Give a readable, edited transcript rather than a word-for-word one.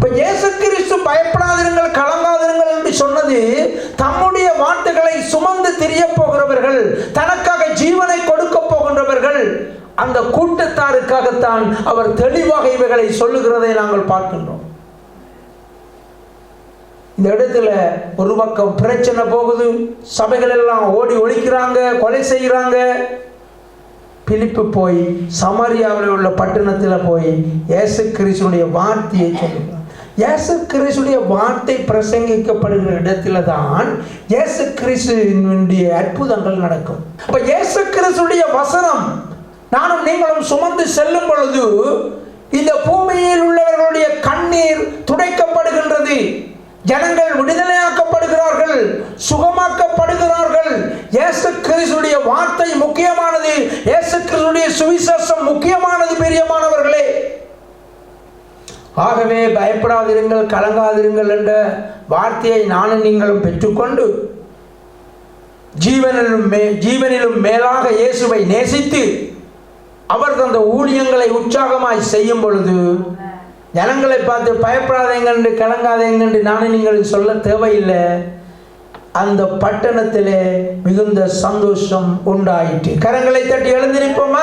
இப்ப இயேசு கிறிஸ்து பயப்படாதிருங்கள் கலங்காதிருங்கள் என்று சொன்னது தம்முடைய வார்த்தைகளை சுமந்து திரிய போகிறவர்கள், தனக்காக ஜீவனை கொடுக்க போகின்றவர்கள், அந்த கூட்டத்தாருக்காகத்தான் அவர் தெளிவாக இவைகளை சொல்லுகிறதை நாங்கள் பார்க்கின்றோம். இந்த இடத்துல ஒரு பக்கம் பிரச்சனை போகுது, சபைகள் எல்லாம் ஓடி ஒழிக்கிறாங்க, கொலை செய்கிறாங்க. பிலிப்பு போய் சமாரியாவில் உள்ள பட்டணத்தில் போய் இயேசு கிறிஸ்துடைய வார்த்தையை சொல்லுகிறார். இயேசு கிறிஸ்துடைய வார்த்தை பிரசங்கிக்கப்படுகிற இடத்துல தான் இயேசு கிறிஸ்துவினுடைய அற்புதங்கள் நடக்கும். அப்ப இயேசு கிறிஸ்துடைய வசனம் நானும் நீங்களும் சுமந்து செல்லும் பொழுது இந்த பூமியில் உள்ளவர்களுடைய கண்ணீர் துடைக்கப்படுகின்றது. ஜனங்கள் விடுதலையாக்கப்படுகிறார்கள், சுகமாக்கப்படுகிறார்கள். இயேசு கிறிஸ்துடைய வார்த்தை முக்கியமானது, இயேசு கிறிஸ்துடைய சுவிசேஷம் முக்கியமானது பிரியமானவர்களே. ஆகவே பயப்படாதிருங்கள் கலங்காதிருங்கள் என்ற வார்த்தையை நானும் நீங்களும் பெற்றுக்கொண்டு ஜீவனிலும் மேலாக இயேசுவை நேசித்து அவர் தந்த ஊழியங்களை உற்சாகமாய் செய்யும் பொழுது ஜனங்களை பார்த்து பயப்படாதேங்கன்று கலங்காதேங்கன்று நானும் நீங்கள் சொல்ல தேவையில்லை. அந்த பட்டணத்திலே மிகுந்த சந்தோஷம் உண்டாயிற்று. கரங்களை தட்டி எழுந்திருப்போமா?